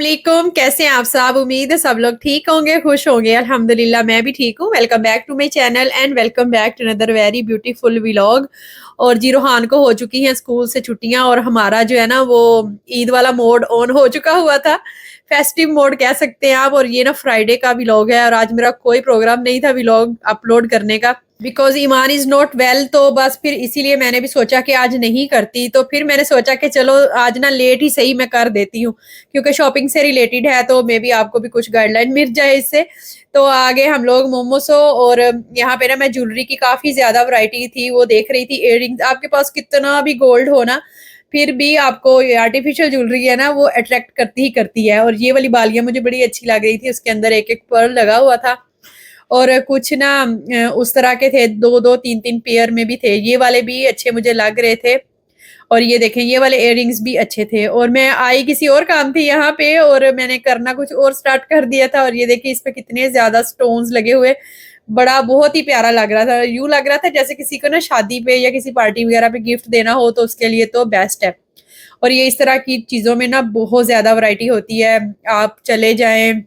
वालेकुम, कैसे हैं आप सब? उम्मीद है सब लोग ठीक होंगे, खुश होंगे। अल्हम्दुलिल्लाह मैं भी ठीक हूँ। Welcome back to my channel and welcome back to another very beautiful vlog. और जी रोहान को हो चुकी हैं स्कूल से छुट्टियां और हमारा जो है ना वो ईद वाला मोड ऑन हो चुका हुआ था। फेस्टिव मोड कह सकते हैं आप। और ये ना फ्राइडे का व्लॉग है और आज मेरा कोई प्रोग्राम नहीं था व्लॉग अपलोड करने का, because Iman is not well. तो बस फिर इसीलिए मैंने भी सोचा कि आज नहीं करती। तो फिर मैंने सोचा कि चलो आज ना लेट ही सही मैं कर देती हूँ, क्योंकि शॉपिंग से रिलेटेड है तो मे बी आपको भी कुछ गाइडलाइन मिल जाए इससे। तो आगे हम लोग मोमोसो और यहाँ पे ना मैं ज्वेलरी की काफी ज्यादा वैरायटी थी वो देख रही थी। इयररिंग्स आपके पास कितना भी गोल्ड हो ना, फिर भी आपको ये आर्टिफिशियल ज्वेलरी है ना वो अट्रैक्ट करती ही करती है। और ये वाली बालियां मुझे बड़ी अच्छी लग रही थी, उसके अंदर एक एक पर्ल लगा हुआ था। और कुछ ना उस तरह के थे, दो दो तीन तीन पेयर में भी थे। ये वाले भी अच्छे मुझे लग रहे थे। और ये देखें ये वाले इयररिंग्स भी अच्छे थे। और मैं आई किसी और काम थी यहाँ पे और मैंने करना कुछ और स्टार्ट कर दिया था। और ये देखिए इस पे कितने ज्यादा स्टोन्स लगे हुए, बड़ा बहुत ही प्यारा लग रहा था। यूं लग रहा था जैसे किसी को ना शादी पे या किसी पार्टी वगैरह पे गिफ्ट देना हो तो उसके लिए तो बेस्ट है। और ये इस तरह की चीजों में ना बहुत ज्यादा वैरायटी होती है। आप चले जाएं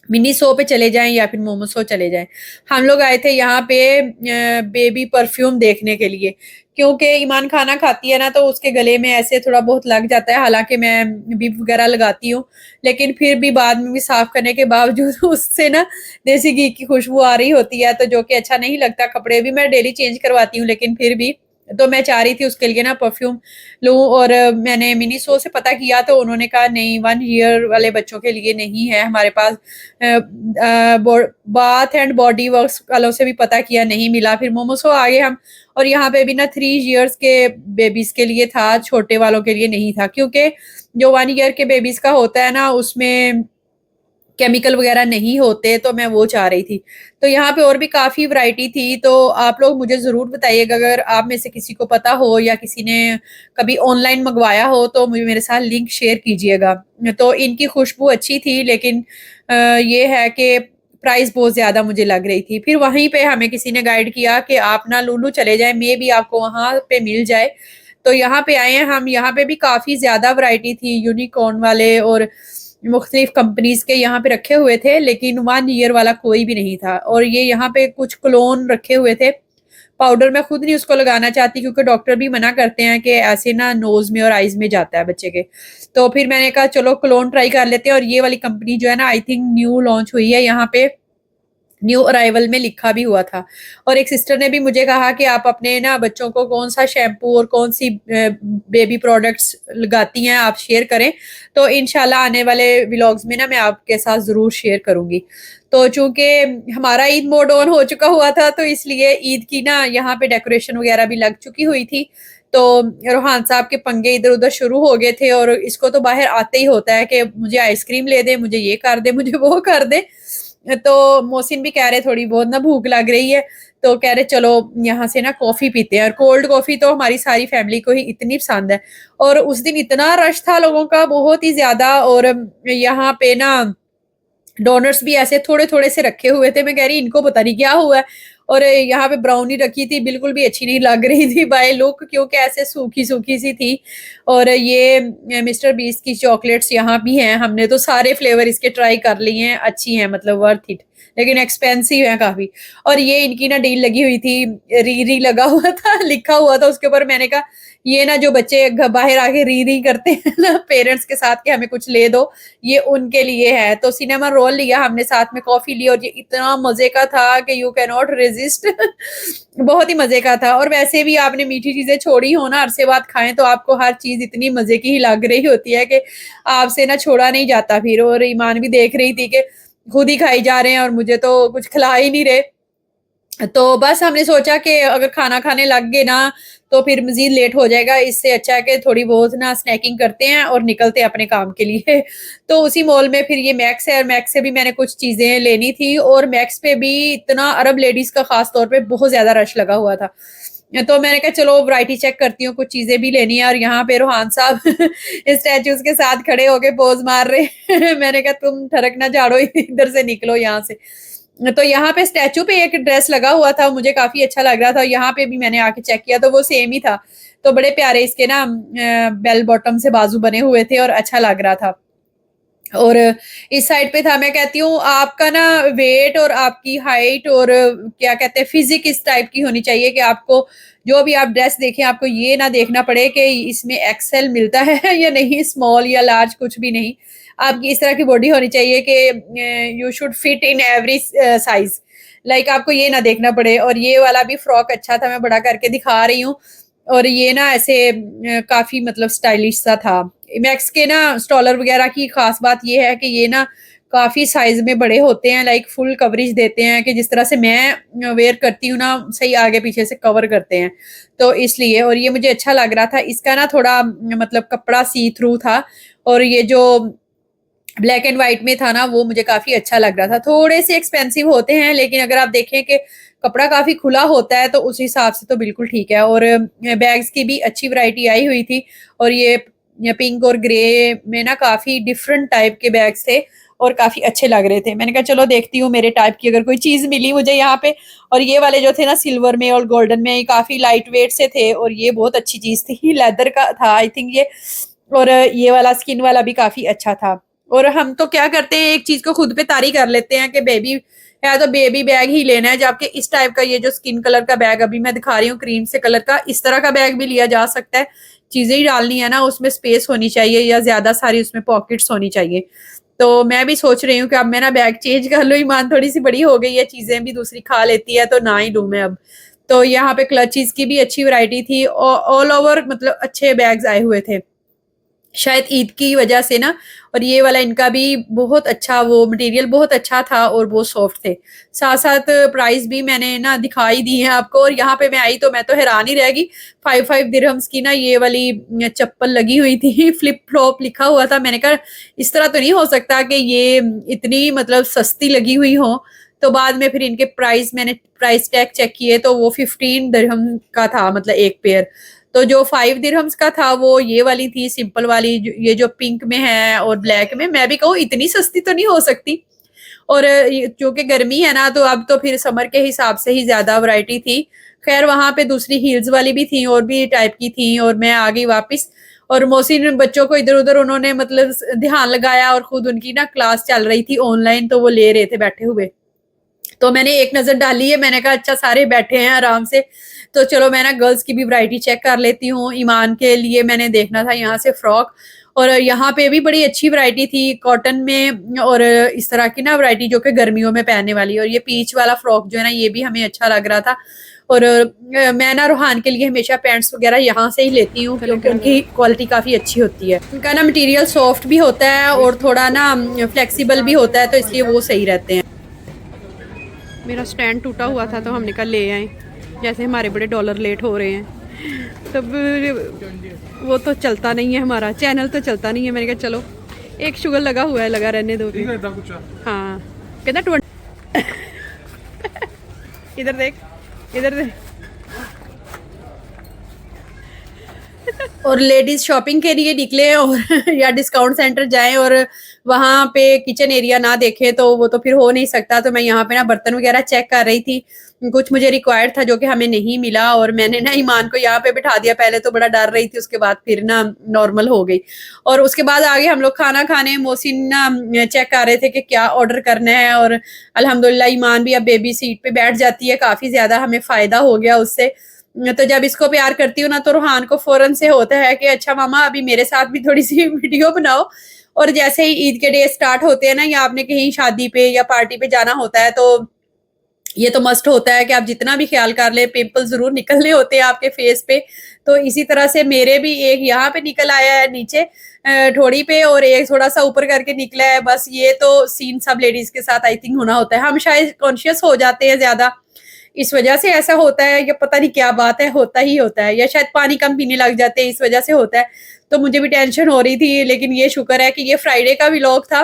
मिनी सो पे चले जाएं या फिर मोमोसो चले जाएं। हम लोग आए थे यहाँ पे बेबी परफ्यूम देखने के लिए, क्योंकि ईमान खाना खाती है ना तो उसके गले में ऐसे थोड़ा बहुत लग जाता है। हालांकि मैं बीप वगैरह लगाती हूँ, लेकिन फिर भी बाद में भी साफ करने के बावजूद उससे ना देसी घी की खुशबू आ रही होती है, तो जो कि अच्छा नहीं लगता। कपड़े भी मैं डेली चेंज करवाती हूँ, लेकिन फिर भी तो मैं चाह रही थी उसके लिए ना परफ्यूम लूं। और मैंने मिनी सो से पता किया तो उन्होंने कहा नहीं, 1 ईयर वाले बच्चों के लिए नहीं है हमारे पास। बाथ एंड बॉडी वर्क्स वालों से भी पता किया, नहीं मिला। फिर मोमोसो आ गए हम। और यहाँ पे भी ना 3 ईयर्स के बेबीज के लिए था, छोटे वालों के लिए नहीं था, क्योंकि जो 1 ईयर के बेबीज का होता है ना उसमें केमिकल वगैरह नहीं होते, तो मैं वो चाह रही थी। तो यहाँ पे और भी काफ़ी वैरायटी थी। तो आप लोग मुझे ज़रूर बताइएगा अगर आप में से किसी को पता हो या किसी ने कभी ऑनलाइन मंगवाया हो तो मुझे मेरे साथ लिंक शेयर कीजिएगा। तो इनकी खुशबू अच्छी थी, लेकिन ये है कि प्राइस बहुत ज़्यादा मुझे लग रही थी। फिर वहीं पे हमें किसी ने गाइड किया कि आप ना लुलु चले जाएँ, मे बी आपको वहाँ पे मिल जाए। तो यहाँ पे आए हैं हम। यहाँ पे भी काफ़ी ज़्यादा वैरायटी थी, यूनिकॉर्न वाले और मुख्तलिफ कंपनीज के यहाँ पे रखे हुए थे, लेकिन 1 ईयर वाला कोई भी नहीं था। और ये यहाँ पे कुछ क्लोन रखे हुए थे। पाउडर मैं खुद नहीं उसको लगाना चाहती, क्योंकि डॉक्टर भी मना करते हैं कि ऐसे ना नोज में और आईज में जाता है बच्चे के। तो फिर मैंने कहा चलो क्लोन ट्राई कर लेते हैं। और ये वाली कंपनी जो है ना आई थिंक न्यू लॉन्च हुई है, यहाँ पे न्यू अराइवल में लिखा भी हुआ था। और एक सिस्टर ने भी मुझे कहा कि आप अपने ना बच्चों को कौन सा शैम्पू और कौन सी बेबी प्रोडक्ट्स लगाती हैं आप शेयर करें, तो इंशाल्लाह आने वाले व्लॉग्स में ना मैं आपके साथ ज़रूर शेयर करूंगी। तो चूंकि हमारा ईद मोड ऑन हो चुका हुआ था तो इसलिए ईद की ना यहाँ पे डेकोरेशन वगैरह भी लग चुकी हुई थी। तो रोहान साहब के पंगे इधर उधर शुरू हो गए थे। और इसको तो बाहर आते ही होता है कि मुझे आइसक्रीम ले दे, मुझे ये कर दे, मुझे वो कर दे। तो मोहसिन भी कह रहे थोड़ी बहुत ना भूख लग रही है, तो कह रहे चलो यहाँ से ना कॉफी पीते हैं। और कोल्ड कॉफी तो हमारी सारी फैमिली को ही इतनी पसंद है। और उस दिन इतना रश था लोगों का, बहुत ही ज्यादा। और यहाँ पे ना डोनट्स भी ऐसे थोड़े थोड़े से रखे हुए थे। मैं कह रही इनको पता नहीं क्या हुआ है। और यहाँ पे ब्राउनी रखी थी, बिल्कुल भी अच्छी नहीं लग रही थी बाय लुक, क्योंकि ऐसे सूखी सूखी सी थी। और ये मिस्टर बीस्ट की चॉकलेट्स यहाँ भी हैं, हमने तो सारे फ्लेवर इसके ट्राई कर लिए हैं, अच्छी हैं, मतलब वर्थ इट, लेकिन एक्सपेंसिव है काफी। और ये इनकी ना डील लगी हुई थी, री री लगा हुआ था, लिखा हुआ था उसके ऊपर। मैंने कहा ये ना जो बच्चे बाहर आके री री करते हैं ना पेरेंट्स के साथ कि हमें कुछ ले दो, ये उनके लिए है। तो सिनेमा रोल लिया हमने, साथ में कॉफी ली, और ये इतना मजे का था कि यू कैन नॉट रेजिस्ट। बहुत ही मजे का था। और वैसे भी आपने मीठी चीजें छोड़ी हो ना, अरसे बाद खाएं तो आपको हर चीज इतनी मजे की ही लग रही होती है कि आपसे ना छोड़ा नहीं जाता फिर। और ईमान भी देख रही थी कि खुद ही खाई जा रहे हैं और मुझे तो कुछ खिला ही नहीं रहे। तो बस हमने सोचा कि अगर खाना खाने लग गए ना तो फिर मजीद लेट हो जाएगा, इससे अच्छा है कि थोड़ी बहुत ना स्नैकिंग करते हैं और निकलते हैं अपने काम के लिए। तो उसी मॉल में फिर ये मैक्स है, और मैक्स से भी मैंने कुछ चीजें लेनी थी। और मैक्स पे भी इतना अरब लेडीज का खास तौर पे बहुत ज्यादा रश लगा हुआ था। तो मैंने कहा चलो वैरायटी चेक करती हूँ, कुछ चीजें भी लेनी है। और यहाँ पे रोहान साहब स्टैचूज के साथ खड़े होके पोज मार रहे। मैंने कहा तुम ठरक ना झाड़ो, इधर से निकलो यहाँ से। तो यहाँ पे स्टैचू पे एक ड्रेस लगा हुआ था, मुझे काफी अच्छा लग रहा था। यहाँ पे भी मैंने आके चेक किया तो वो सेम ही था। तो बड़े प्यारे इसके ना बेल बॉटम से बाजू बने हुए थे और अच्छा लग रहा था। और इस साइड पे था। मैं कहती हूँ आपका ना वेट और आपकी हाइट और क्या कहते हैं फिजिक इस टाइप की होनी चाहिए कि आपको जो भी आप ड्रेस देखें आपको ये ना देखना पड़े कि इसमें एक्सेल मिलता है या नहीं, स्मॉल या लार्ज कुछ भी नहीं। आपकी इस तरह की बॉडी होनी चाहिए कि you should fit in every size. Like आपको ये ना देखना पड़े। और ये वाला भी फ्रॉक अच्छा था, मैं बड़ा करके दिखा रही हूँ। और ये ना ऐसे काफी मतलब स्टाइलिश सा था। मैक्स के ना स्टॉलर वगैरह की खास बात ये है कि ये ना काफ़ी साइज़ में बड़े होते हैं, लाइक फुल कवरेज देते हैं कि जिस तरह से मैं वेयर करती हूँ ना, सही आगे-पीछे से कवर करते हैं। तो इसलिए और ये मुझे अच्छा लग रहा था। इसका ना थोड़ा मतलब कपड़ा सी थ्रू था और ये जो ब्लैक एंड व्हाइट में था ना, वो मुझे काफ़ी अच्छा लग रहा था। थोड़े से एक्सपेंसिव होते हैं, लेकिन अगर आप देखें कि कपड़ा काफ़ी खुला होता है, तो उस हिसाब से तो बिल्कुल ठीक है। और बैग्स की भी अच्छी वैरायटी आई हुई थी और ये पिंक और ग्रे में ना काफ़ी डिफरेंट टाइप के बैग्स थे और काफ़ी अच्छे लग रहे थे। मैंने कहा चलो देखती हूँ मेरे टाइप की अगर कोई चीज़ मिली मुझे यहाँ पे। और ये वाले जो थे ना सिल्वर में और गोल्डन में, ये काफ़ी लाइट वेट से थे और ये बहुत अच्छी चीज़ थी। लेदर का था आई थिंक ये। और ये वाला स्किन वाला भी काफ़ी अच्छा था। और हम तो क्या करते हैं एक चीज़ को खुद पे तारी कर लेते हैं कि बेबी है तो बेबी बैग ही लेना है, जबकि इस टाइप का ये जो स्किन कलर का बैग अभी मैं दिखा रही हूँ क्रीम से कलर का, इस तरह का बैग भी लिया जा सकता है। चीज़ें ही डालनी है ना, उसमें स्पेस होनी चाहिए या ज़्यादा सारी उसमें पॉकेट्स होनी चाहिए। तो मैं भी सोच रही हूँ कि अब मैं ना बैग चेंज कर लूँ, ईमान थोड़ी-सी बड़ी हो गई है, चीज़ें भी दूसरी खा लेती है तो ना ही लूँ मैं अब। तो यहाँ पे क्लचेज़ की भी अच्छी वैरायटी थी। ऑल ओवर मतलब अच्छे बैग्स आए हुए थे। शायद ईद की वजह से ना। और ये वाला इनका भी बहुत अच्छा वो मटेरियल बहुत अच्छा था और बहुत सॉफ्ट थे। साथ-साथ प्राइस भी मैंने ना दिखा ही दी है आपको। और यहाँ पे मैं आई तो मैं तो हैरान ही रह गई। 5-5 दिरहम्स की ना ये वाली चप्पल लगी हुई थी, फ्लिप-फ्लॉप लिखा हुआ था। मैंने कहा इस तरह तो नहीं हो सकता कि ये इतनी मतलब सस्ती लगी हुई हो। तो बाद में फिर इनके प्राइस मैंने प्राइस टैग चेक किए तो वो 15 दिरहम का था मतलब 1 पेयर। तो जो 5 दिरहम्स का था वो ये वाली थी सिंपल वाली ये जो पिंक में है और ब्लैक में। मैं भी कहूँ इतनी सस्ती तो नहीं हो सकती। और क्योंकि गर्मी है ना तो अब तो फिर समर के हिसाब से ही ज़्यादा वैरायटी थी। ख़ैर वहाँ पे दूसरी हील्स वाली भी थी और भी टाइप की थी और मैं आ गई वापस। और मोहसिन बच्चों को इधर-उधर उन्होंने मतलब ध्यान लगाया और खुद उनकी ना क्लास चल रही थी ऑनलाइन, तो वो ले रहे थे बैठे हुए। तो मैंने एक नज़र डाली है, मैंने कहा अच्छा सारे बैठे हैं आराम से, तो चलो मैं ना गर्ल्स की भी वैरायटी चेक कर लेती हूँ। ईमान के लिए मैंने देखना था यहाँ से फ्रॉक। और यहाँ पे भी बड़ी अच्छी वैरायटी थी कॉटन में और इस तरह की ना वैरायटी जो कि गर्मियों में पहनने वाली। और ये पीच वाला फ्रॉक जो है ना ये भी हमें अच्छा लग रहा था। और मैं ना रूहान के लिए हमेशा पैंट्स वगैरह यहाँ से ही लेती हूँ क्योंकि उनकी क्वालिटी काफ़ी अच्छी होती है। उनका ना मटेरियल सॉफ्ट भी होता है और थोड़ा ना फ्लेक्सिबल भी होता है, तो इसलिए वो सही रहते हैं। मेरा स्टैंड टूटा हुआ था तो हमने कहा ले आए, जैसे हमारे बड़े डॉलर लेट हो रहे हैं तब वो तो चलता नहीं है, हमारा चैनल तो चलता नहीं है। मैंने कहा चलो एक शुगर लगा हुआ है, लगा रहने दो। हाँ कहता 20 इधर देख, इधर देख। और लेडीज शॉपिंग के लिए निकले और या डिस्काउंट सेंटर जाएं और वहां पे किचन एरिया ना देखें तो वो तो फिर हो नहीं सकता। तो मैं यहाँ पे ना बर्तन वगैरह चेक कर रही थी, कुछ मुझे रिक्वायर्ड था जो कि हमें नहीं मिला और मैंने ना ईमान को यहाँ पे बिठा दिया। पहले तो बड़ा डर रही थी, उसके बाद फिर ना नॉर्मल हो गई। और उसके बाद आगे हम लोग खाना खाने, मोहसिन ना चेक कर रहे थे कि क्या ऑर्डर करना है। और अल्हम्दुलिल्लाह ईमान भी अब बेबी सीट पे बैठ जाती है, काफी ज्यादा हमें फायदा हो गया उससे। तो जब इसको प्यार करती हूँ ना तो रूहान को फ़ौरन से होता है कि अच्छा मामा अभी मेरे साथ भी थोड़ी-सी वीडियो बनाओ। और जैसे ही ईद के डे स्टार्ट होते हैं ना या आपने कहीं शादी पे या पार्टी पे जाना होता है तो ये तो मस्ट होता है कि आप जितना भी ख्याल कर लें पिंपल ज़रूर निकलने होते हैं आपके फेस पे। तो इसी तरह से मेरे भी एक यहाँ पे निकल आया है नीचे ठोड़ी पे और एक थोड़ा-सा ऊपर करके निकला है। बस ये तो सीन सब लेडीज़ के साथ आई थिंक होना होता है। हम शायद कॉन्शियस हो जाते हैं ज़्यादा, इस वजह से ऐसा होता है या पता नहीं क्या बात है, होता ही होता है। या शायद पानी कम पीने लग जाते हैं इस वजह से होता है। तो मुझे भी टेंशन हो रही थी, लेकिन ये शुक्र है कि ये फ्राइडे का व्लॉग था,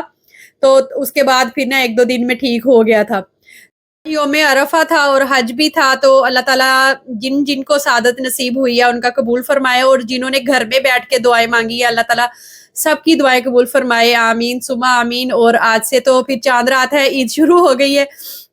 तो उसके बाद फिर ना 1-2 दिन में ठीक हो गया था। योम अरफा था और हज भी था, तो अल्लाह ताला जिन जिनको सादत नसीब हुई है उनका कबूल फरमाए और जिन्होंने घर में बैठ के दुआएं मांगी है अल्लाह ताला सबकी दुआएं कबूल फरमाए, आमीन सुमा आमीन। और आज से तो फिर चांद रात है, ईद शुरू हो गई है।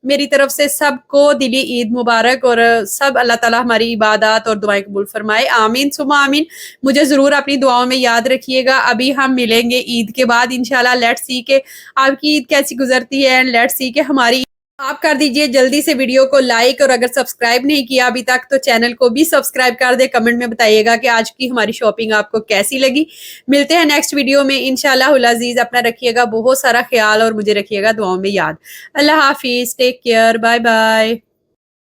मेरी तरफ से सबको दिली ईद मुबारक, और सब अल्लाह ताला हमारी इबादत और दुआएं कबूल फरमाए, आमीन सुमा आमीन। मुझे ज़रूर अपनी दुआओं में याद रखिएगा। अभी हम मिलेंगे ईद के बाद इंशाल्लाह। लेट्स सी के आपकी ईद कैसी गुजरती है, एंड लेट्स सी के हमारी। आप कर दीजिए जल्दी से वीडियो को लाइक, और अगर सब्सक्राइब नहीं किया अभी तक तो चैनल को भी सब्सक्राइब कर दे। कमेंट में बताइएगा कि आज की हमारी शॉपिंग आपको कैसी लगी। मिलते हैं नेक्स्ट वीडियो में इंशाल्लाह अज़ीज। अपना रखिएगा बहुत सारा ख्याल, और मुझे रखिएगा दुआओं में याद। अल्लाह हाफिज, टेक केयर, बाय बाय।